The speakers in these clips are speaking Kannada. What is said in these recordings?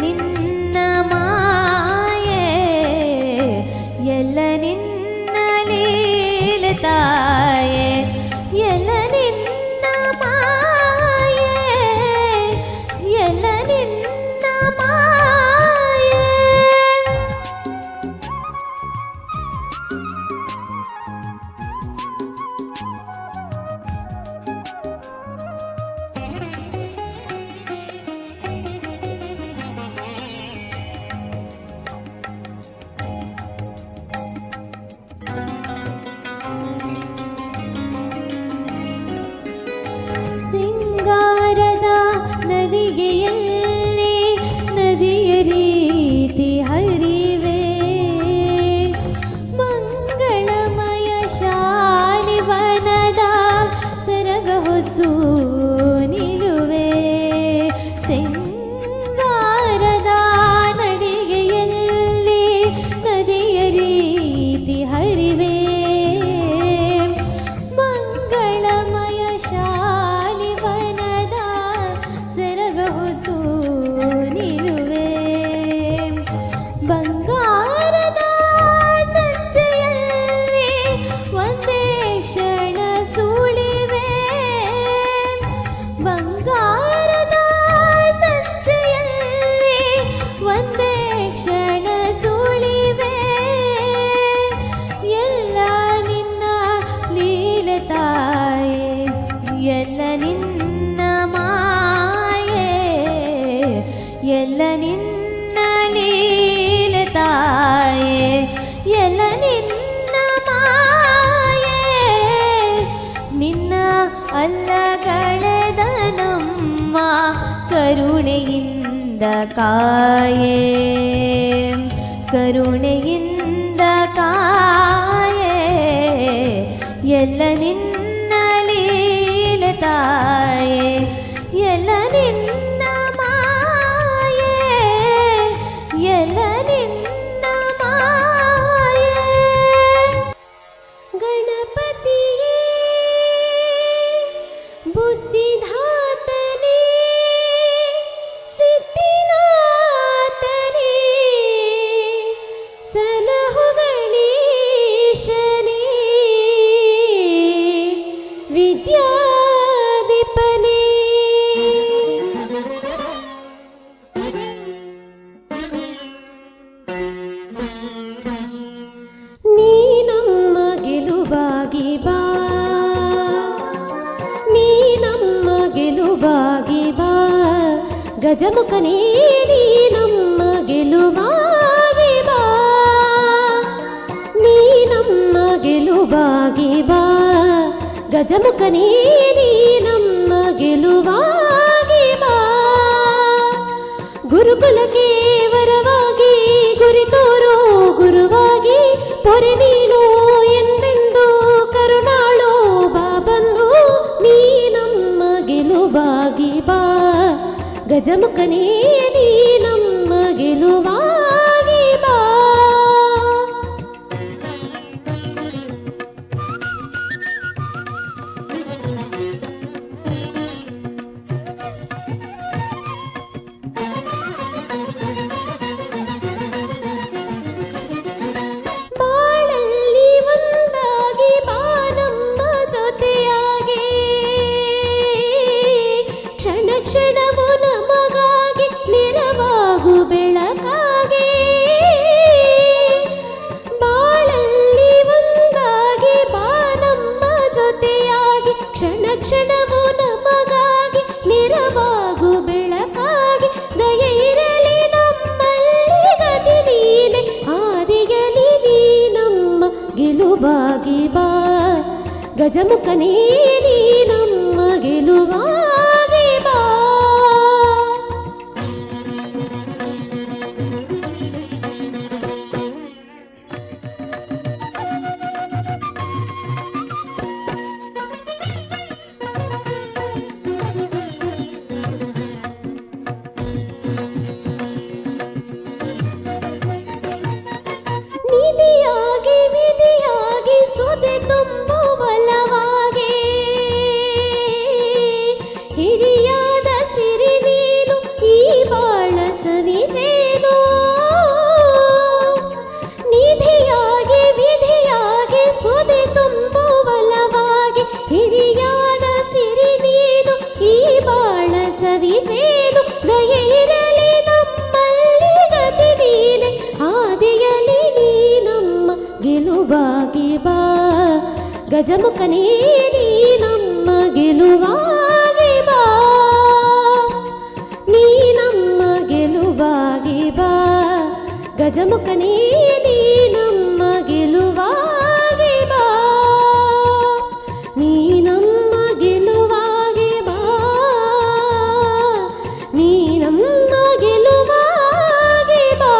ನಿನ್ನ ಮಾಯೆ ಎಲ್ಲ ನಿನ್ನ ಲೀಲೆ ತಾಯೆ ಎಲ್ಲ ನಿನ್ನ ಮಾಯೆ ಎಲ್ಲ ನಿನ್ನ ಮಾಯೆ. ಸಿಂಗಾರದ ನದಿಗೆಯಲ್ಲಿ ನದಿಯ ರೀತಿ ಹರಿವೆ ಮಂಗಳಮಯ ಶಾಲಿವನದ ಸರಗ ಹೊತ್ತು ನಿಲುವೆ ಸಿಂಗಾರದ ನಡಿಗೆಯಲ್ಲಿ ನದಿಯ ರೀತಿ ಹರಿವೆ ಮಂಗಳಮಯ ಶಾಲಿವನದ ಸರಗ ಹೊತ್ತು ನಿಲುವೆ ಬಂಗಾರದ ಸಂಜೆಯಲ್ಲಿ ಒಂದೇ ಕ್ಷಣ ಸುಳಿವೆ ಬಂಗಾರದ ಸಂಜೆಯಲ್ಲಿ ಒಂದೇ ಕ್ಷಣ ಸುಳಿವೆ ಎಲ್ಲ ನಿನ್ನ ಲೀಲೆ ತಾಯೆ ಎಲ್ಲ ನಿನ್ನ ಮಾಯೆ ಎಲ್ಲ ನಿನ್ನ ಲೀಲೆ ತಾಯೆ ಎಲ್ಲ ನಿನ್ನ ಮಾಯೆ ನಿನ್ನ ಅಲ್ಲಗಳೆದ ನಮ್ಮ ಕರುಣೆಯಿಂದ ಕಾಯೆ ಕರುಣೆಯಿಂದ ಕಾಯೆ ಎಲ್ಲ ನಿನ್ನ ಲೀಲೆ ತಾಯೆ ಎಲ್ಲ ನಿನ್ನ ಮಾಯೆ ಎಲ್ಲ ನಿನ್ನ ಮಾಯೆ. ಗಣಪತಿಯೇ ಬುದ್ಧಿಧಾತನೇ ಸಿದ್ಧಿನಾಥನೇ ಸಲಹುಗಳೀಶನೇ ವಿದ್ಯಾಧಿಪನೇ ನೀ ನಮ್ಮ ಗೆಲುವಾಗಿ ಬಾ ನೀ ನಮ್ಮ ಗೆಲುವಾಗಿ ಬಾ ಗಜಮುಖನೇ ನೀ ನಮ್ಮ ಗೆಲುವಾಗಿ ಬಾ ನೀ ನಮ್ಮ ಗೆಲುವಾಗಿ ಬಾ ಗಜಮುಖನೇ ನೀ ನಮ್ಮ ಗೆಲುವಾಗಿ ಬಾ ಗುರುಕುಲಕ್ಕೆ ವರವಾಗಿ ಗುರಿ ತೋರೋ ಗುರುವಾಗಿ ಪೊರೆ ನೀನು ಎಂದೆಂದು ಕರುಣಾಳೋ ಬಾ ಬಂಧು ನೀ ನಮ್ಮ ಗೆಲುವಾಗಿ ಬಾ ಗಜಮುಖನೇ ನೀ ನಮ್ಮ ಗೆಲುವಾಗಿ ಬಾ. ಬಾಳಲ್ಲಿ ಒಂದಾಗಿ ಬಾ ನಮ್ಮ ಜೊತೆಯಾಗಿ ಕ್ಷಣ ಕ್ಷಣವೂ ನಮಗಾಗಿ ನೆರವಾಗು ಬೆಳಕಾಗಿ ಬಾಳಲ್ಲಿ ಒಂದಾಗಿ ಬಾ ನಮ್ಮ ಜೊತೆಯಾಗಿ ಕ್ಷಣ ಕ್ಷಣವೂ ನಮಗಾಗಿ ನೆರವಾಗು ಬೆಳಕಾಗಿ ದಯೆ ಇರಲಿ ನಮ್ಮಲ್ಲಿ ಗತಿ ನೀನೆ ಆದಿಗಲಿ ನೀ ನಮ್ಮ ಗೆಲುವಾಗಿ ಬಾ ಗಜಮುಖನೇ ನೀ ನಮ್ಮ ಗೆಲುವಾಗಿ ಬಾ. ನಿಧಿಯಾಗಿ ವಿಧಿಯಾಗಿ ಸುದೆ ತುಂಬುವಲವಾಗಿ ಹಿರಿಯಾದ ಸಿರಿ ನೀನು ಈ ಬಾಳ ಸವಿಜೆ ಗಜಮುಖನೇ ನೀ ನಮ್ಮ ಗೆಲುವಾಗಿ ಬಾ, ನೀ ನಮ್ಮ ಗೆಲುವಾಗಿ ಬಾ. ಗಜಮುಖನೇ ನೀ ನಮ್ಮ ಗೆಲುವಾಗಿ ಬಾ, ನೀ ನಮ್ಮ ಗೆಲುವಾಗಿ ಬಾ, ನೀ ನಮ್ಮ ಗೆಲುವಾಗಿ ಬಾ.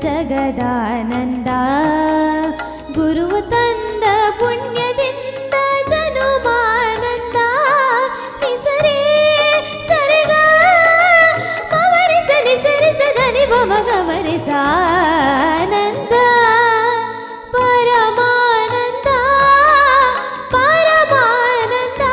ಜಗದಾನಂದ ಗುರುವು ತಂದ ಪುಣ್ಯದಿಂದ ಜನುಮಾನಂದ. ನಿಸರೇ ಸರಿಗ ಮವರಿಸನಿ ಸರಿಸದನಿ ಮಗವರಿಸಾನಂದ ಪರಮಾನಂದ ಪರಮಾನಂದ.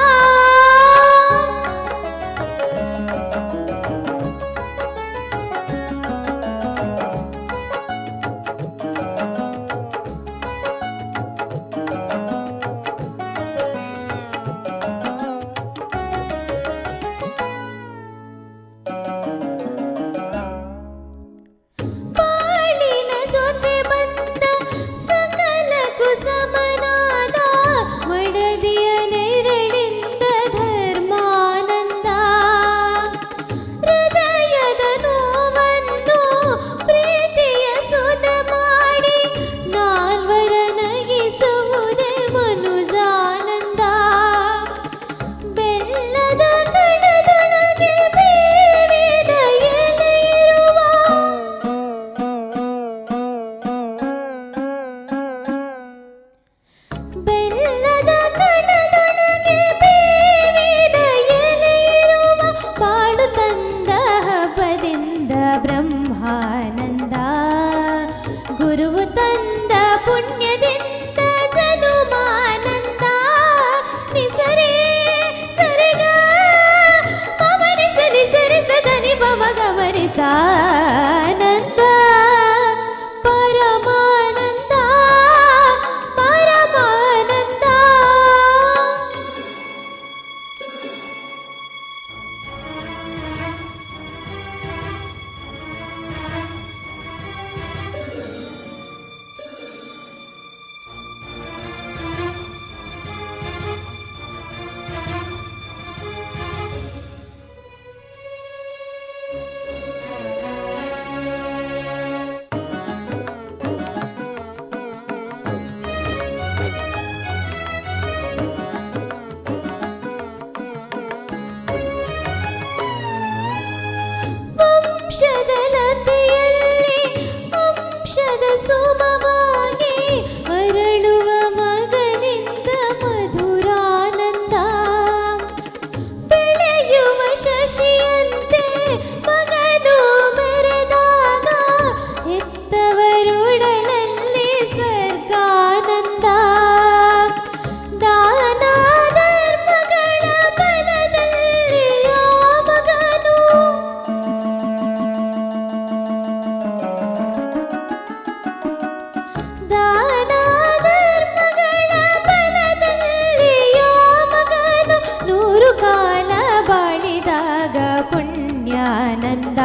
ಬ್ರಹ್ಮಾನಂದ ಗುರುವು ತಂದ ಪುಣ್ಯದಿಂದ ಜನುಮಾನಂದ. ನಿಸರೇ ಸರಿಗ ಮವರಿಸನಿ ಸರಿಸದನಿ ಮಗವರಿಸಾನಂದ ಪರಮಾನಂದ ಪರಮಾನಂದ. ವಂಶದಲತೆಯಲ್ಲಿ ವಂಶದ ಸುಮವಾಗಿ ಅರಳುವ ಮಗನಿಂದ ಮಧುರಾನಂದ. ಬೆಳೆಯುವ ಶಶಿಯಂತೆ ಮಗನು ಮೆರೆದಾಗ ಹೆತ್ತವರುಡಲಲ್ಲಿ ಸ್ವರ್ಗಾನಂದ. ದಾನ ಧರ್ಮಗಳ ಬಲದಲ್ಲಿ ಆ ಮಗನು ದಾನ ಧರ್ಮಗಳ ಬಲದಲ್ಲಿ ಆ ಮಗನು ನೂರು ಕಾಲ ಬಾಳಿದಾಗ ಪುಣ್ಯಾನಂದ.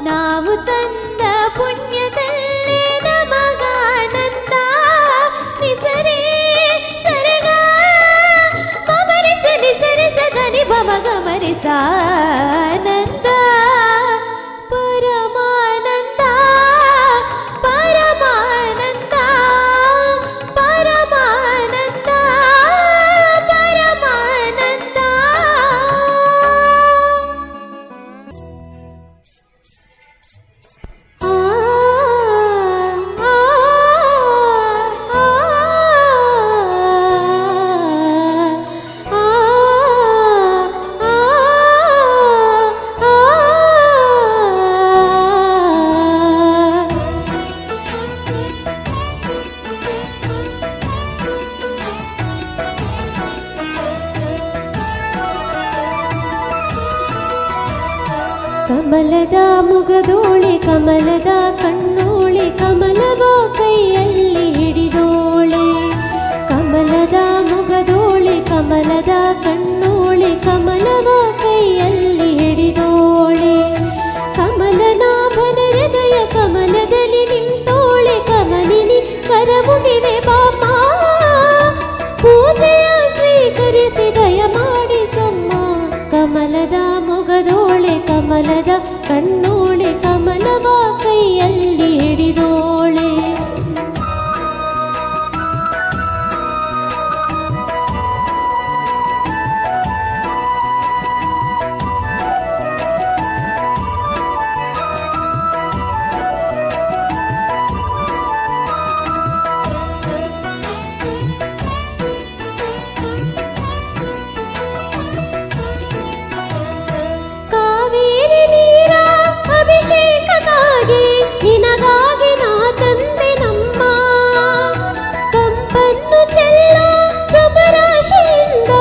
ನಾವು ತಂದ ಪುಣ್ಯದಲ್ಲಿ ನಮಗಾನಂದ. ನಿಸರೇ ಸರಿಗ ಮವರಿಸನಿ ಸರಿಸದನಿ ಮಗಮರಿಸಾನಂದ ಪರಮಾನಂದ ಪರಮಾನಂದ ಪರಮಾನಂದ ಪರಮಾನಂದ. ಆ ಕಮಲದ ಮುಗದೋಳೆ ಕಮಲದ ಕಣ್ಣೋಳೆ ಕಮಲವ ಕೈಯಲ್ಲಿ ಹಿಡಿದೋಳೆ ಕಮಲದ ಮುಗದೋಳೆ ಕಮಲದ ಕಣ್ಣೋಳೆ ಕಮಲವ ಕೈಯಲ್ಲಿ ಹಿಡಿದೋಳೆ ಕಮಲನಾಭನ ಹೃದಯ ಕಮಲದಲ್ಲಿ ನಿಂತೋಳೆ ಕಮಲಿನಿ ಕರಮುಗಿವೆ ಬಾಮ ಪೂಜೆಯ ಸ್ವೀಕರಿಸಿ ದಯ ಮಾಡಿಸಮ್ಮ ಕಮಲದ ಮುಗದೋಳೆ ಕಮಲದ ಕಣ್ಣೋಳೆ ಕಮಲವ ಕೈಯಲ್ಲಿ ಹಿಡಿದೋಳೆ ನಿನಗಾಗಿ ನಾ ತಂದೆ ನಮ್ಮ ಕಂಪನ್ನು ಚೆಲ್ಲೋ ಸುಮರಾಶಿಯಿಂದ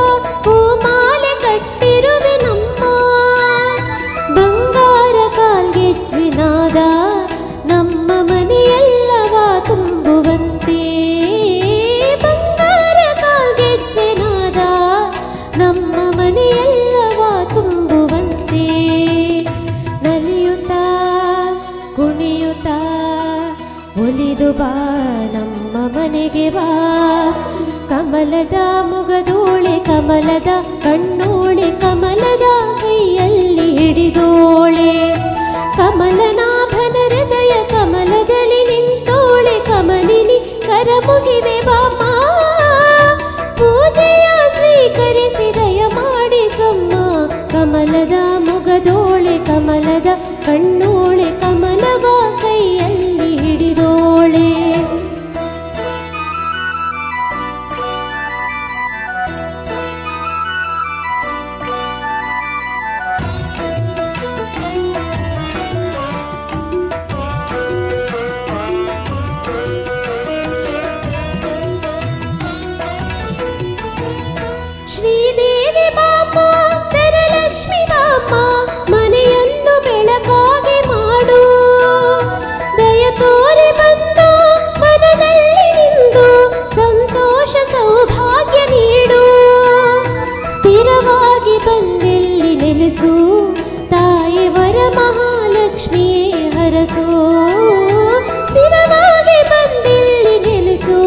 ಹೂಮಾಲೆ ಕಟ್ಟಿರುವೆ ನಮ್ಮ ಬಂಗಾರ ಕಾಲ್ಗೆಜ್ಜಿನಾದ ನಮ್ಮ ಮನೆಯೆಲ್ಲವ ತುಂಬುವಂತೆ ಬಂಗಾರ ಕಾಲ್ಗೆಜ್ಜಿನಾದ ನಮ್ಮ ಮನೆಯೆಲ್ಲವ ತುಂಬುವಂತೆ ನಲಿಯುತ್ತಾ ಕುಣಿಯುತ್ತಾ ಒಲಿದು ಬಾ ನಮ್ಮ ಮನೆಗೆ ಬಾ ಕಮಲದ ಮುಗದೋಳೆ ಕಮಲದ ಕಣ್ಣೋಳೆ ಕಮಲದ ಕೈಯಲ್ಲಿ ಹಿಡಿದೋಳೆ ಕಮಲನಾಭನ ಹೃದಯ ಕಮಲದಲ್ಲಿ ನಿಂತೋಳೆ ಕಮಲಿನಿ ಕರಮುಗಿವೆ ಬಾಮ ಪೂಜೆಯ ಸ್ವೀಕರಿಸಿ ದಯ ಮಾಡಿಸಮ್ಮ ಕಮಲದ ಮುಗದೋಳೆ ಕಮಲದ ಕಣ್ಣೋಳೆ ಕಮಲವ ಕೈಯಲ್ಲಿ ಹಿಡಿದೋಳೆ ಶ್ರೀದೇವಿ ಬಾಮ ಧನಲಕ್ಷ್ಮಿ ಬಾಮ ಮನೆಯನ್ನು ಬೆಳಕಾಗಿ ಮಾಡು ದಯ ತೋರಿ ಬಂದು ಮನದಲ್ಲಿ ನಿಂದು ಸಂತೋಷ ಸೌಭಾಗ್ಯ ನೀಡು ಸ್ಥಿರವಾಗಿ ಬಂದಿಲ್ಲಿ ನೆಲೆಸು ತಾಯಿ ವರ ಮಹಾಲಕ್ಷ್ಮಿಯೇ ಹರಸು ಸ್ಥಿರವಾಗಿ ಬಂದಿಲ್ಲಿ ನೆಲೆಸು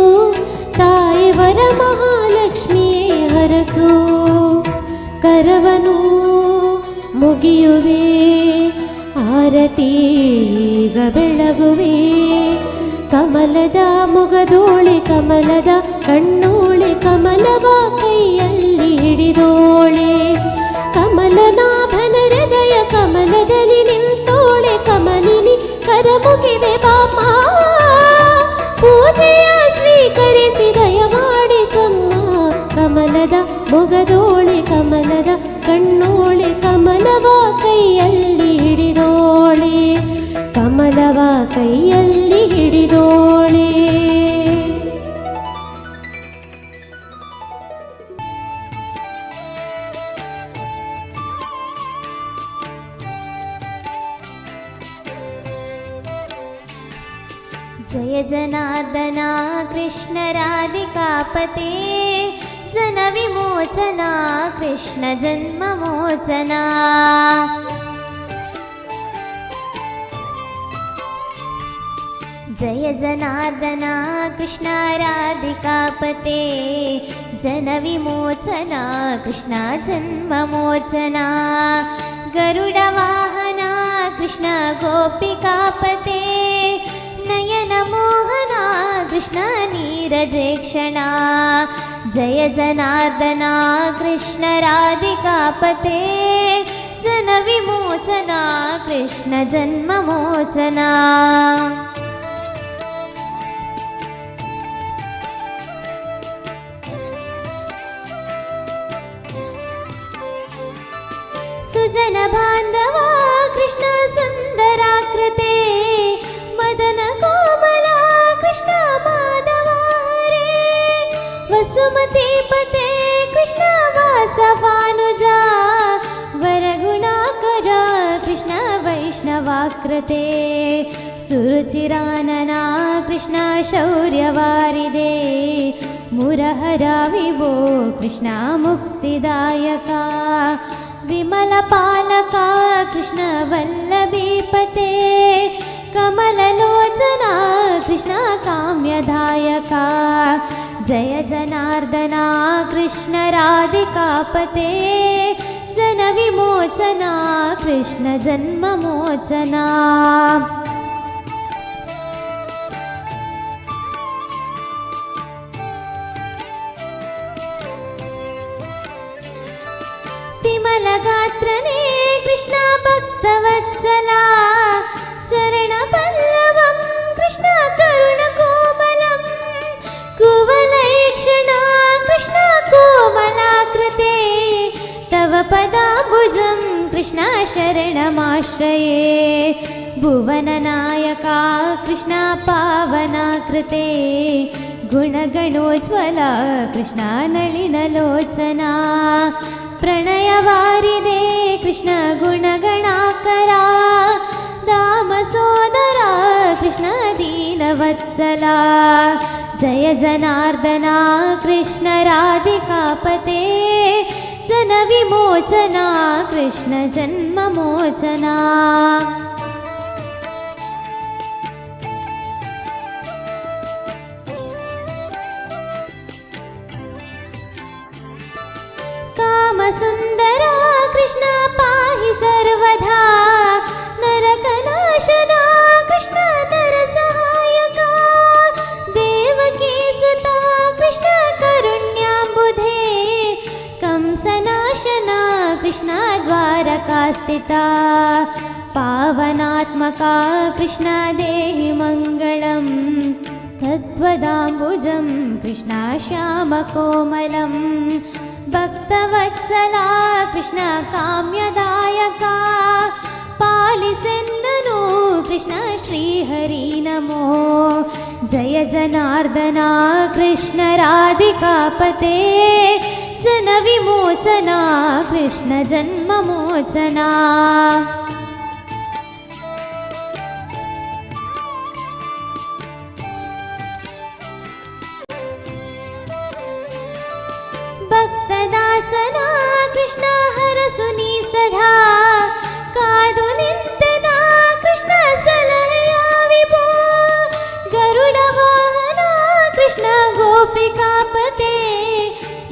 ತಾಯಿ ವರ ಮಹಾಲಕ್ಷ್ಮಿಯೇ ಹರಸು ಕರವನು ಮುಗಿಯುವೆ ಆರತೀಗ ಬೆಳಗುವೆ ಕಮಲದ ಮುಗದೋಳೆ ಕಮಲದ ಕಣ್ಣೋಳೆ ಕಮಲವ ಕೈಯಲ್ಲಿ ಹಿಡಿದೋಳೆ ಕಮಲನಾಭನ ಹೃದಯ ಕಮಲದಲ್ಲಿ ನಿಂತೋಳೆ ಕಮಲಿನಿ ಕರಮುಗಿವೆ ಬಾಮ ಪೂಜೆಯ ಸ್ವೀಕರಿಸಿ ದಯ ಮಾಡಿಸಮ್ಮ ಕಮಲದ ಮುಗದೋಳೆ ಕಮಲದ ಕಣ್ಣೋಳೆ ಕಮಲವ ಕೈಯಲ್ಲಿ ಹಿಡಿದೋಳೆ ಕಮಲವ ಕೈಯಲ್ಲಿ ಹಿಡಿದೋಳೆ जय जनार्दना कृष्ण राधिकापते जन विमोचना कृष्ण जन्ममोचना जय जनार्दना कृष्ण राधिकापते जन विमोचना कृष्ण जन्ममोचना गरुडवाहना कृष्ण गोपिकापते नयन मोहना कृष्ण नीरजेक्षणा जय जनार्दना कृष्ण राधिकापते जन विमोचना कृष्ण जन्ममोचना सुजन बांधवा कृष्ण सुंदराकृते मदन कोमला कृष्ण माधवा हरे वसुमती पते कृष्ण वासवानुजा वरगुणाकर कृष्ण ಸುಧಾಕೃತೆ ಸುರುಚಿರಾನನ ಕೃಷ್ಣ ಶೌರ್ಯವಾರಿದೆ ಮುರಹರ ವಿಭೋ ಕೃಷ್ಣ ಮುಕ್ತಿದಾಯಕ ವಿಮಲ ಪಾಲಕ ಕೃಷ್ಣ ವಲ್ಲಭೀಪತೆ ಕಮಲಲೋಚನ ಕೃಷ್ಣ ಕಾಮ್ಯದಾಯಕ ಜಯ ಜನಾರ್ದನ ಕೃಷ್ಣ ರಾಧಿಕಾಪತೆ ಜನ ವಿಮೋಚನ ಕೃಷ್ಣ ಜನ್ಮ ಮೋಚನ ವಿಮಲ ಗಾತ್ರನೇ ಕೃಷ್ಣ ಭಕ್ತವತ್ಸಲ ಚರಣ ಪಲ್ಲವಂ ಕೃಷ್ಣ ಕರುಣ ಕೋಮಲಂ ಕುವಲೈಕ್ಷಣ ಕೃಷ್ಣ ಕೋಮಲಾಕೃತೆ ತವ ಪದಾಂಬುಜಂ ಕೃಷ್ಣ ಶರಣಮಾಶ್ರಯೇ ಭುವನನಾಯಕ ಕೃಷ್ಣ ಪಾವನಾಕೃತೆ ಗುಣಗಣೋಜ್ವಲ ಕೃಷ್ಣ ನಳಿನಲೋಚನ ಪ್ರಣಯವಾರಿದೆ ಕೃಷ್ಣ ಗುಣಗಣಾಕರ ದಾಮ ಸೋದರ ಕೃಷ್ಣ ದೀನವತ್ಸಲ ಜಯ ಜನಾರ್ದನ ಕೃಷ್ಣ ರಾಧಿಕಾಪತೆ ಜನ ವಿಮೋಚನ ಕೃಷ್ಣ ಜನ್ಮ ಮೋಚನ ಕಾಮಸುಂದರ ಕೃಷ್ಣ ಪಾಹಿ ಸರ್ವಧಾ ನರಕನಾಶನ ಕೃಷ್ಣ ನರ ಸಹಾಯಕ ದೇವಕೀ ಸುತ ಕೃಷ್ಣ ಕರುಣ್ಯಾಂಬುಧೇ ಕಂಸನಾಶನ ಕೃಷ್ಣ ದ್ವಾರಕಾಸ್ಥಿತ ಪಾವನಾತ್ಮಕ ಕೃಷ್ಣ ದೇಹಿ ಮಂಗಳಂ ತದ್ವದಾಂಬುಜಂ ಕೃಷ್ಣ ಶ್ಯಾಮಕೋಮಲಂ ಭಕ್ತವತ್ಸಲ ಕೃಷ್ಣ ಕಾಮ್ಯದಾಯಕ ಪಾಲಿಸೆನ್ನನು ಕೃಷ್ಣ ಶ್ರೀಹರಿ ನಮೋ ಜಯ ಜನಾರ್ದನ ಕೃಷ್ಣ ರಾಧಿಕಾಪತೆ ಜನ ವಿಮೋಚನ ಕೃಷ್ಣ ಜನ್ಮ ಮೋಚನ ಭಕ್ತದಾಸನ ಕೃಷ್ಣ ಹರಸುನಿ ಸದಾ ಕಾದು ನಿಂತನ ಕೃಷ್ಣ ಸಲಹೆಯ ವಿಭೋ ಗರುಡ ವಾಹನ ಕೃಷ್ಣ ಗೋಪಿಕಾಪತೆ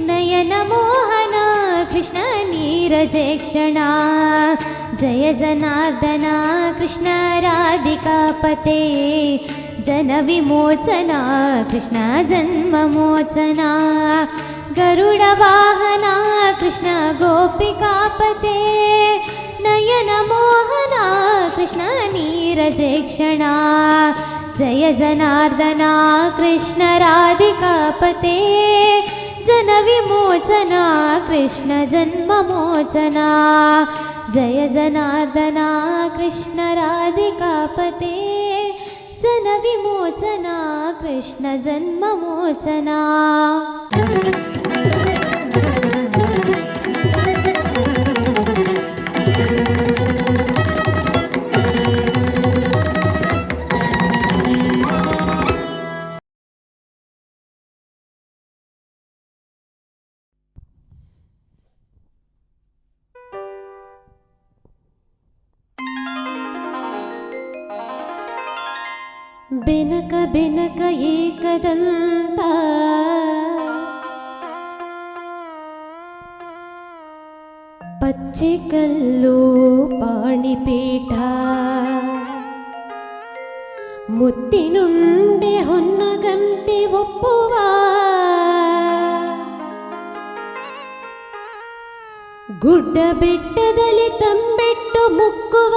ನಯನ ಮೋಹನ ಕೃಷ್ಣ ನೀರಜೇಕ್ಷಣ ಜಯ ಜನಾರ್ದನ ಕೃಷ್ಣ ರಾಧಿಕಾಪತೆ ಜನ ವಿಮೋಚನ ಕೃಷ್ಣ ಜನ್ಮ ಮೋಚನ ಗರುಡ ವಾಹನ ಕೃಷ್ಣ ಗೋಪಿಕಾಪತೆ ನಯನ ಮೋಹನ ಕೃಷ್ಣ ನೀರಜೇಕ್ಷಣ ಜಯ ಜನಾರ್ದನ ಕೃಷ್ಣ ರಾಧಿಕಾಪತೆ ಜನ ವಿಮೋಚನ ಕೃಷ್ಣ ಜನ್ಮ ಮೋಚನ ಜಯ ಜನಾರ್ದನ ಕೃಷ್ಣ ರಾಧಿಕಾಪತೆ ಜನ ವಿಮೋಚನ ಕೃಷ್ಣ ಜನ್ಮ ಮೋಚನ ಬೆನಕ ಬೆನಕ ಏಕದಂತ ಪಚ್ಚೆಕಲ್ಲು ಪಾಣಿಪೀಠ ಮುತ್ತಿನುಂಡೆ ಹೊನ್ನಗಂಟಿ ಒಪ್ಪುವ ಗುಡ್ಡ ಬೆಟ್ಟದಲ್ಲಿ ತಂಬೆಟ್ಟು ಮುಕ್ಕುವ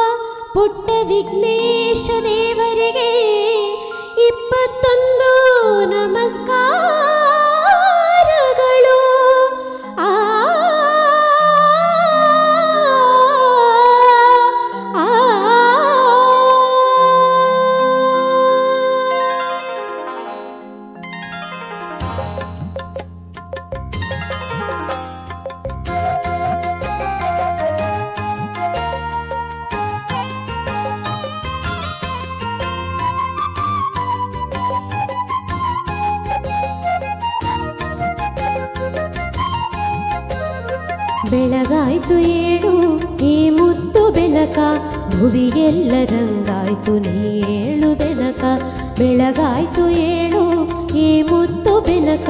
ಪುಟ್ಟ ವಿಘ್ನೇಶ ದೇವರಿಗೆ 21 ನಮಸ್ಕಾರಗಳು. ಆ ಬೆಳಗಾಯ್ತು ಏಳು ಈ ಮುದ್ದು ಬೆನಕ, ಭುವಿಗೆಲ್ಲ ರಂಗಾಯ್ತು ನೀ ಏಳು ಬೆನಕ. ಬೆಳಗಾಯ್ತು ಏಳು ಈ ಮುದ್ದು ಬೆನಕ,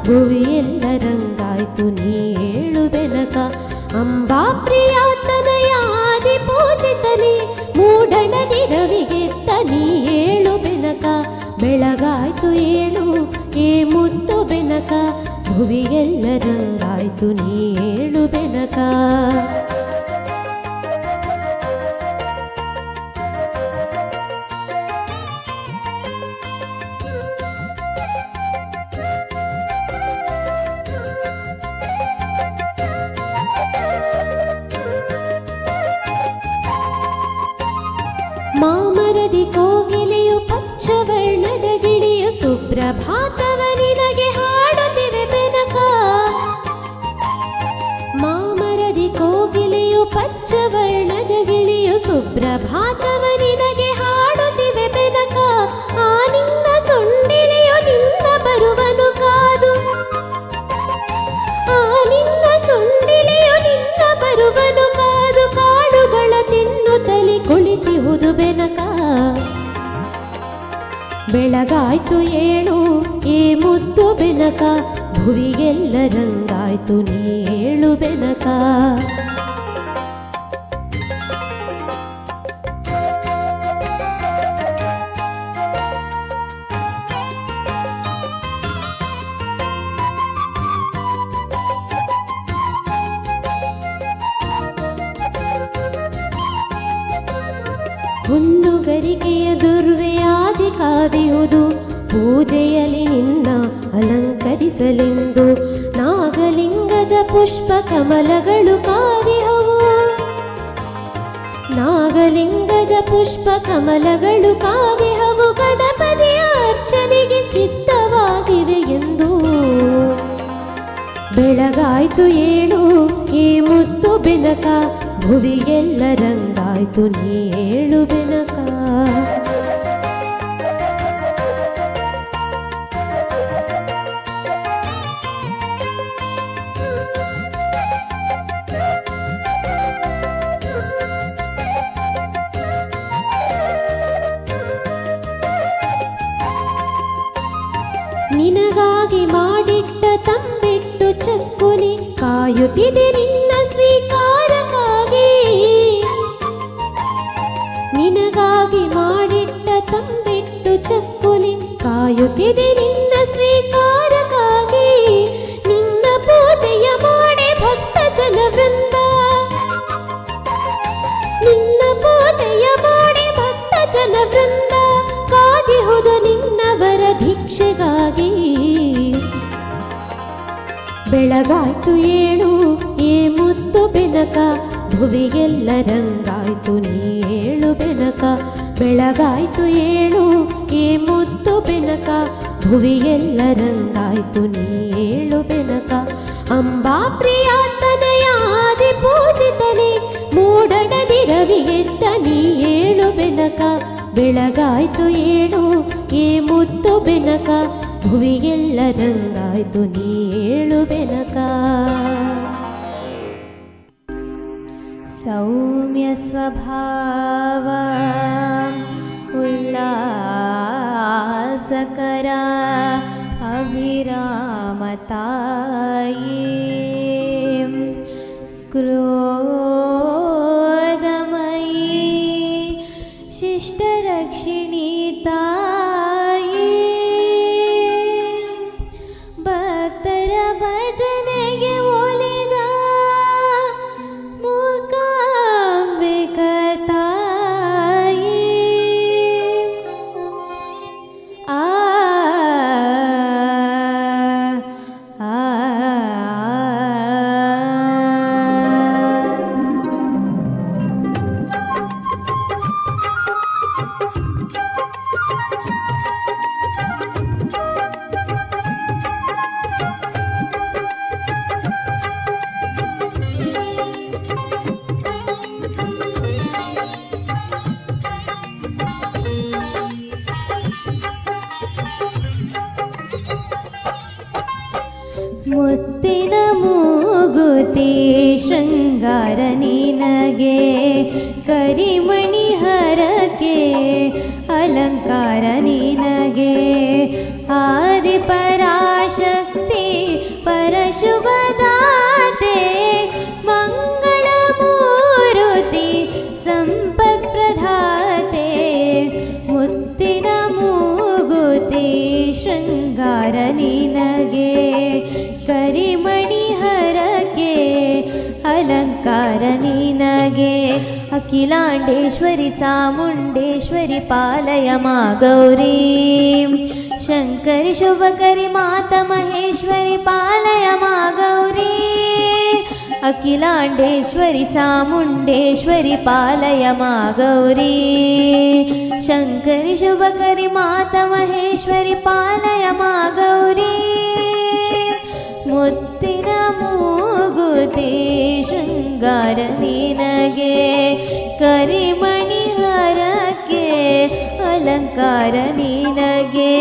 ಭುವಿಯೆಲ್ಲ ರಂಗಾಯ್ತು ನೀ ಏಳು ಬೆನಕ. ಅಂಬಾ ಪ್ರಿಯ ತನಯಾದಿ ಪೂಜಿತನೇ, ಮೂಡಣದಿ ರವಿಗೆತ್ತ ನೀ ಏಳು ಬೆನಕ. ಬೆಳಗಾಯ್ತು ಏಳು ಈ ಮುದ್ದು ಬೆನಕ, ಭುವಿಗೆಲ್ಲ ರಂಗಾಯ್ತು ನೀ ಏಳು ಬೆನಕ. ಮಾಮರದಿ ಕೋಗಿಲೆಯು ಪಚ್ಚವರ್ಣದ ಗಿಳಿಯು ಸುಪ್ರಭಾತವ ನಿನಗೆ ಹಾಡುತ್ತಿವೆ ಬೆನಕ. ಮಾಮರದಿ ಕೋಗಿಲೆಯು ಪಚ್ಚವರ್ಣದ ಗಿಳಿಯು ಸುಪ್ರಭಾತವ ನಿನಗೆ ಹಾಡುತ್ತಿವೆ ಬೆನಕ. ಆ ನಿನ್ನ ಸೊಂಡಿಲೆಯು ನಿನ್ನ ಬರುವನು ಕಾದು, ಆ ನಿನ್ನ ಸೊಂಡಿಲೆಯು ನಿನ್ನ ಬರುವನು ಕಾದು, ಕಾಡುಗಳ ತಿನ್ನುತ್ತಲಿ ಕುಳಿತಿಹುದು ಬೆನಕ. ಬೆಳಗಾಯ್ತು ಏಳು ಈ ಮುದ್ದು ಬೆನಕ, ಭುವಿಗೆಲ್ಲ ರಂಗಾಯ್ತು ನೀ ಏಳು ಬೆನಕ. ಹುಲ್ಲುಗರಿಕೆಯ ದುರ್ವೆಯಾದಿ ಕಾದಿಹುದು, ಪೂಜೆಯಲ್ಲಿ ನಿನ್ನ ಅಲಂಕರಿಸಲೆಂದು. ನಾಗಲಿಂಗದ ಪುಷ್ಪ ಕಮಲಗಳು ಕಾದಿಹವು, ನಾಗಲಿಂಗದ ಪುಷ್ಪ ಕಮಲಗಳು ಕಾದಿಹವು. ಗಣಪತಿಯ ಅರ್ಚನೆಗೆ ಸಿದ್ಧವಾಗಿವೆ ಎಂದು. ಬೆಳಗಾಯ್ತು ಏಳು ಈ ಮುದ್ದು ಬೆನಕ, ಭುವಿಗೆಲ್ಲ ರಂಗಾಯ್ತು ನೀ ಏಳು ಬೆನಕ. ನಿನಗಾಗಿ ಮಾಡಿಟ್ಟ ತಂಬಿಟ್ಟು ಚಕ್ಕುಲಿ ಕಾಯುತ್ತಿದೆ ನಿನ್ನ ಸ್ವೀಕಾರಕ್ಕಾಗಿ. ನಿನಗಾಗಿ ಮಾಡಿಟ್ಟ ತಂಬಿಟ್ಟು ಚಕ್ಕುಲಿ ಕಾಯುತ್ತಿದೆ ನಿನ್ನ ಸ್ವೀಕಾರಕ್ಕಾಗಿ. ನಿನ್ನ ಪೂಜೆಯ ಮಾಡಿ ಭಕ್ತ ಜನವೃಂದ, ನಿನ್ನ ಪೂಜೆಯ ಮಾಡಿ ಭಕ್ತ ಜನವೃಂದ, ಕಾದಿಹುದು ನಿನ್ನವರ ಭಿಕ್ಷೆಗಾಗಿ. ಬೆಳಗಾಯ್ತು ಏಳು ಈ ಮುದ್ದು ಬೆನಕ, ಭುವಿಗೆಲ್ಲ ರಂಗಾಯ್ತು ನೀ ಏಳು ಬೆನಕ. ಬೆಳಗಾಯ್ತು ಏಳು ಈ ಮುದ್ದು ಬೆನಕ, ಭುವಿಗೆಲ್ಲ ರಂಗಾಯ್ತು ನೀ ಏಳು ಬೆನಕ. ಅಂಬಾ ಪ್ರಿಯ ತನಯಾದಿ ಪೂಜಿತನೇ, ಮೂಡಣದಿ ರವಿಗೆತ್ತ ನೀ ಏಳು ಬೆನಕ. ಬೆಳಗಾಯ್ತು ಏಳು ಈ ಮುದ್ದು ಬೆನಕ, ಭುವಿಗೆಲ್ಲ ರಂಗಾಯ್ತು ನೀ ಏಳು ಬೆನಕ. ಸೌಮ್ಯ ಸ್ವಭಾವ ಉಲ್ಲಾಸಕರ ಅಭಿರಾಮತಾಯಿ, ಕ್ರೋಧಮಯೀ ಶಿಷ್ಟರಕ್ಷಿಣಿ ತಾಯಿ. ಭಕ್ತರ ಭಜನೆಗೆ ಒಲಿದ ಮೂಕಾಂಬಿಕ ತಾಯಿ. ಆ ಆ ಶೃಂಗಾರ ನಿನಗೆ ಕರಿಮಣಿ ಹರಕೆ ಅಲಂಕಾರ ನಿನಗೆ ಆದಿಪರಾಶಕ್ತಿ ಪರಶುಭದಾತೆ ಮಂಗಳ ಮೂರುತಿ ಸಂಪತ್ಪ್ರದಾತೆ ಮುತ್ತಿನ ಮೂಗುತಿ ಶೃಂಗಾರ ನಿನಗೆ ಕರಿಮಣಿ ಹರಕೆ ಅಲಂಕಾರ ನಿನಗೆ ಅಖಿಲಾಂಡೇಶ್ವರಿ ಚಾಮುಂಡೇಶ್ವರಿ ಪಾಲಯ ಮಾ ಗೌರಿ ಶಂಕರಿ ಶುಭಕರಿ ಮಾತಾ ಮಹೇಶ್ವರಿ ಪಾಲಯ ಮಾ ಗೌರಿ ಅಖಿಲಾಂಡೇಶ್ವರಿ ಚಾಮುಂಡೇಶ್ವರಿ ಪಾಲಯ ಮಾ ಗೌರಿ ಶಂಕರಿ ಶುಭಕರಿ ಮಾತಾ ಮಹೇಶ್ವರಿ ಪಾಲಯ ಮಾ ಗೌರಿ ಮುತ್ತಿನ ಮೂಗುತಿ ಶೃಂಗಾರ ನಿನಗೆ ಕರಿಮಣಿ ಹರಕೆ ಅಲಂಕಾರ ನಿನಗೆ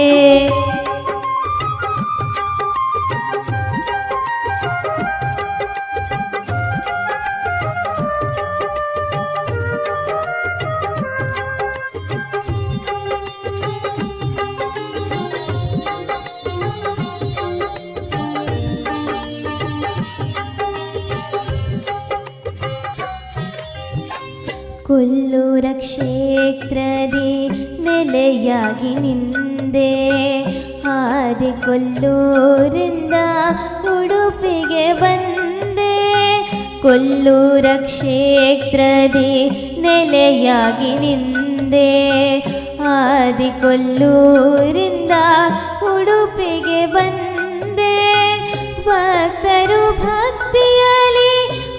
ಕೊಲ್ಲೂರ ಕ್ಷೇತ್ರದಿ ನೆಲೆಯಾಗಿ ನಿಂದೆ ಆದಿ ಕೊಲ್ಲೂರಿಂದ ಉಡುಪಿಗೆ ಬಂದೆ ಕೊಲ್ಲೂರ ಕ್ಷೇತ್ರದಿ ನೆಲೆಯಾಗಿ ನಿಂದೆ ಆದಿ ಕೊಲ್ಲೂರಿಂದ ಉಡುಪಿಗೆ ಬಂದೆ ಭಕ್ತರು ಭಕ್ತಿಯಲ್ಲಿ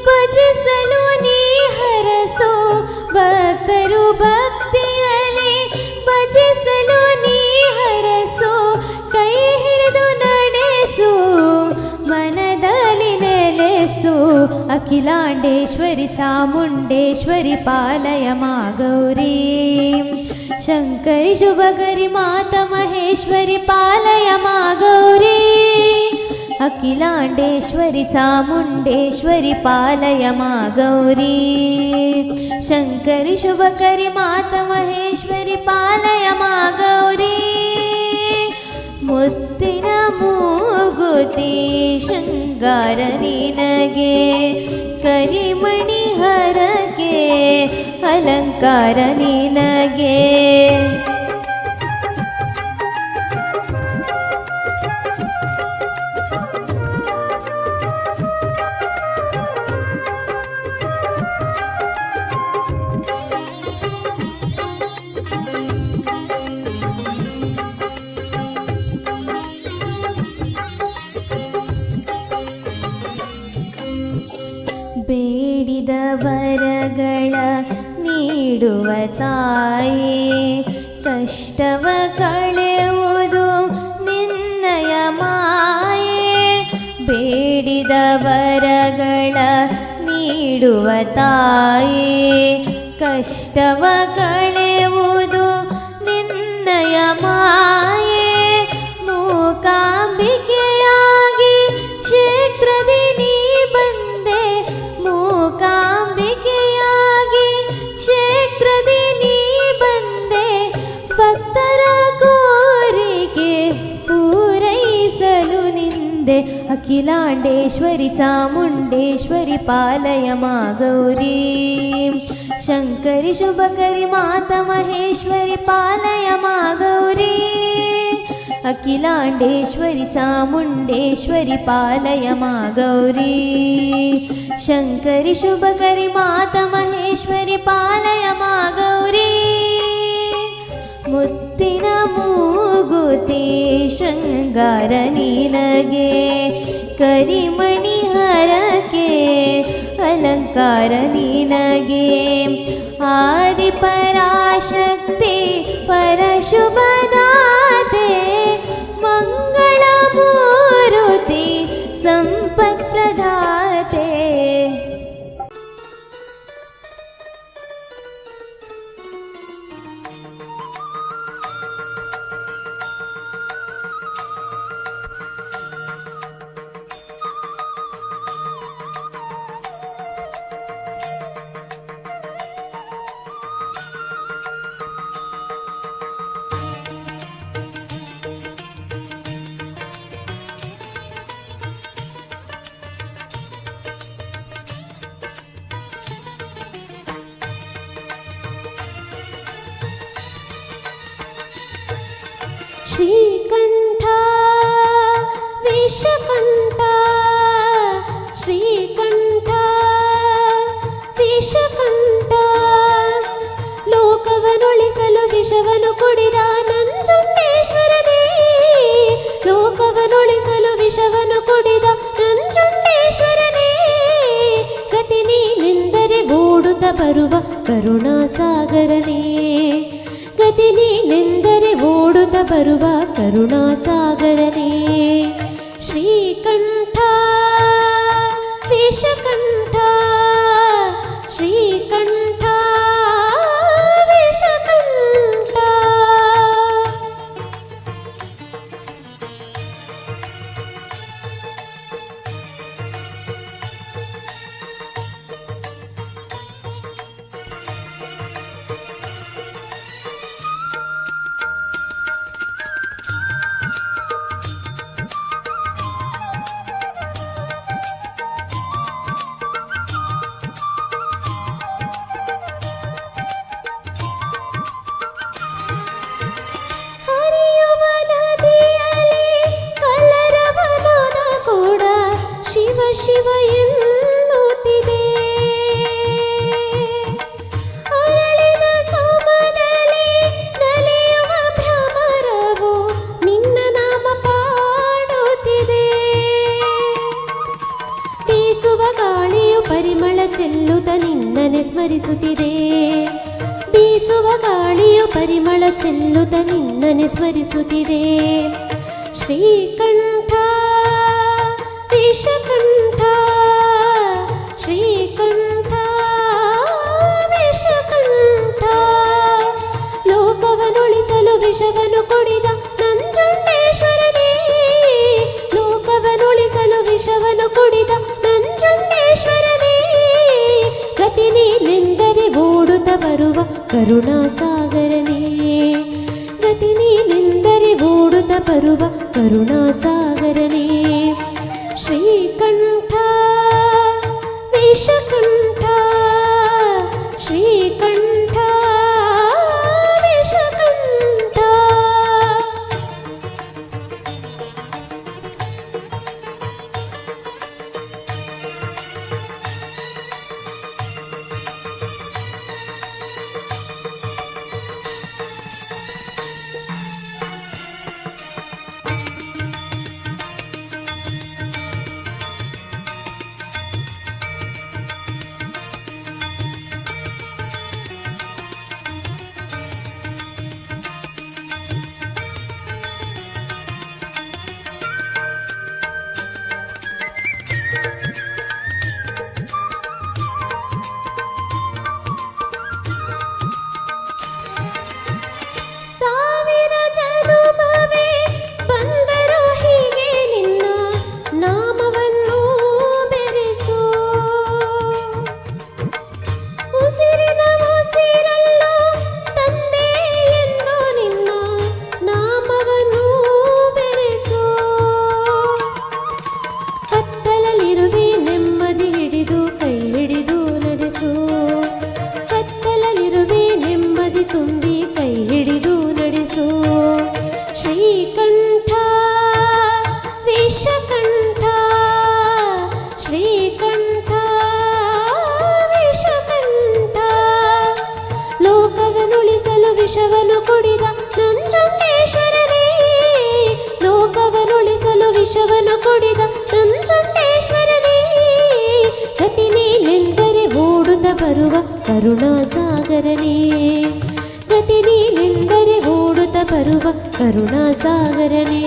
ಭಜಿಸಲು ನೀ ಹರಸು ಭಕ್ತರು ಭಕ್ತಿಯಲ್ಲಿ ಭಜಿಸಲು ನೀ ಹರಸು ಕೈ ಹಿಡಿದು ನಡೆಸು ಮನದಲ್ಲಿ ನೆಲೆಸು ಅಖಿಲಾಂಡೇಶ್ವರಿ ಚಾಮುಂಡೇಶ್ವರಿ ಪಾಲಯ ಮಾ ಗೌರಿ ಶಂಕರಿ ಶುಭಕರಿ ಮಾತಾ ಮಹೇಶ್ವರಿ ಪಾಲಯ ಮಾ ಗೌರಿ ಅಖಿಲಾಂಡೇಶ್ವರಿ ಚಾಮುಂಡೇಶ್ವರಿ ಪಾಲಯ ಮಾ ಗೌರಿ ಶಂಕರಿ ಶುಭಕರಿ ಮಾತಾ ಮಹೇಶ್ವರಿ ಪಾಲಯ ಮಾ ಗೌರಿ ಮುತ್ತಿನ ಮೂಗುತಿ ಶೃಂಗಾರ ನಿನಗೆ ಕರಿಮಣಿ ಹರಕೆ ಅಲಂಕಾರ ನಿನಗೆ ಬೇಡಿದ ವರಗಳ ನೀಡುವ ತಾಯೇ ಕಷ್ಟವ ಕಳೆಯುವುದು ನಿನ್ನಯ ಮಾಯೆ ಬೇಡಿದ ವರಗಳ ನೀಡುವ ತಾಯೇ ಕಷ್ಟವ ಕಳೆಯುವುದು ನಿನ್ನಯ ಮಾಯೆ ಮೂಕಾಂಬಿಕೆಯಾಗಿ ಕ್ಷೇತ್ರದಿ ನೀ ಬಂದೆ ಮೂಕಾಂಬಿಕೆಯಾಗಿ ಕ್ಷೇತ್ರದಿ ನೀ ಬಂದೆ ಭಕ್ತರ ಕೋರಿಕೆ ಪೂರೈಸಲು ನಿಂದೆ ಅಖಿಲಾಂಡೇಶ್ವರಿ ಚಾಮುಂಡೇಶ್ವರಿ ಪಾಲಯ ಮಾ ಗೌರಿ ಶಂಕರಿ ಶುಭಕರಿ ಮಾತಾ ಮಹೇಶ್ವರಿ ಪಾಲಯ ಮಾ ಗೌರಿ ಅಖಿಲಾಂಡೇಶ್ವರಿ ಚಾಮುಂಡೇಶ್ವರಿ ಪಾಲಯ ಮಾ ಗೌರಿ ಶಂಕರಿ ಶುಭಕರಿ ಮಾತಾ ಮಹೇಶ್ವರಿ ಪಾಲಯ ಮಾ ಗೌರಿ ಮುತ್ತಿನ ಮೂಗುತಿ ಶೃಂಗಾರ ನಿನಗೆ ಕರಿಮಣಿ ಹರಕೆ ಅಲಂಕಾರ ನಿನಗೆ ಆದಿಪರಾಶಕ್ತಿ ಪರಶುಭದಾತೆ ಮಂಗಳ ಮೂರುತಿ ಸಂಪತ್ಪ್ರದಾತೆ ಶ್ರೀಕಂಠ ವಿಷಕಂಠ ಶ್ರೀಕಂಠ ವಿಷಕಂಠ ಲೋಕವನುಳಿಸಲು ವಿಷವನ್ನು ಕುಡಿದ ನಂಜುಂಡೇಶ್ವರನೇ ಲೋಕವನುಳಿಸಲು ವಿಷವನ್ನು ಕುಡಿದ ನಂಜುಂಡೇಶ್ವರನೇ ಗತಿ ನೀನೆಂದರೆ ಓಡುತ್ತ ಬರುವ ಕರುಣಾಸಾಗರನೇ ಗತಿ ನೀನೆಂದರೆ ಓಡುತ್ತ ಬರುವ ಕರುಣಾಸಾಗರನೇ ಶ್ರೀಕಂಠ ವಿಷಕಂಠ ಶ್ರೀಕಂಠ ವಿಷಕಂಠ ಹರಿಯುವ ನದಿಯಲ್ಲಿ ಕಲರವನಾದ ಕೂಡ ಶಿವ ಶಿವ ಎನ್ನುತ್ತಿದೆ ಅರಳಿದ ಸೋಮದಲ್ಲಿ ನಲಿಯುವ ಭ್ರಮರವು ನಿನ್ನ ನಾಮ ಪಾಡುತ್ತಿದೆ ಬೀಸುವ ಗಾಳಿಯು ಪರಿಮಳ ಚೆಲ್ಲುತ್ತ ನಿನ್ನನೆ ಸ್ಮರಿಸುತ್ತಿದೆ ಬೀಸುವ ಗಾಳಿಯು ಪರಿಮಳ ಚೆಲ್ಲುತ್ತ ನಿನ್ನನೆ ಸ್ಮರಿಸುತ್ತಿದೆ ಶ್ರೀಕಂಠ ವಿಷಕಂಠ ಶ್ರೀಕಂಠ ವಿಷಕಂಠ ಲೋಕವನುಳಿಸಲು ವಿಷವನ್ನು ಕುಡಿದ ನಂಜುಂಡೇಶ್ವರನೇ ಲೋಕವನುಳಿಸಲು ವಿಷವನ್ನು ಕುಡಿದ ನಂಜುಂಡೇಶ್ವರನೇ ಗತಿ ನೀನೆಂದರೆ ಓಡುತ್ತ ಬರುವ ಕರುಣಾಸಾಗರನೇ ಗತಿ ನೀನೆಂದರೆ ಓಡುತ್ತ ಬರುವ ಕರುಣಾಸಾಗರನೇ ಶ್ರೀಕಂಠ ವಿಷಕಂಠ ಶ್ರೀಕಂಠ ವಿಷಕಂಠ ಸಾವಿರ ಜನುಮವೇ ಬಂದರೂ ಹೀಗೆ ನಿನ್ನ ನಾಮವನ್ನು ಬೆರೆಸು ಉಸಿರಿನ ಉಸಿರಲ್ಲೂ ತಂದೆ ಎಂದು ನಿನ್ನ ನಾಮವನ್ನು ಬೆರೆಸು ಕತ್ತಲಲ್ಲಿರುವೆ ನೆಮ್ಮದಿ ಹಿಡಿದು ಕೈ ಹಿಡಿದು ನಡೆಸು ಕತ್ತಲಲ್ಲಿರುವೆ ನೆಮ್ಮದಿ ತುಂಬಿ ಕೈ ಹಿಡಿದು ನಡೆಸು ಶ್ರೀಕಂಠ ವಿಷಕಂಠ ಶ್ರೀಕಂಠ ವಿಷಕಂಠ ಲೋಕವನುಳಿಸಲು ವಿಷವನ್ನು ಕುಡಿದ ನಂಜುಂಡೇಶ್ವರನೇ ಲೋಕವನುಳಿಸಲು ವಿಷವನ್ನು ಕುಡಿದ ನಂಜುಂಡೇಶ್ವರನೇ ಗತಿ ನೀನೆಂದರೆ ಓಡುತ್ತ ಬರುವ ಕರುಣಾಸಾಗರನೇ ಗತಿ ನೀನೆಂದರೆ ಓಡುತ್ತ ಬರುವ ಕರುಣಾಸಾಗರನೇ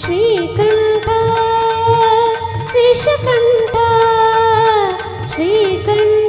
ಶ್ರೀಕಂಠ ವಿಷಕಂಠ ಶ್ರೀಕಂಠ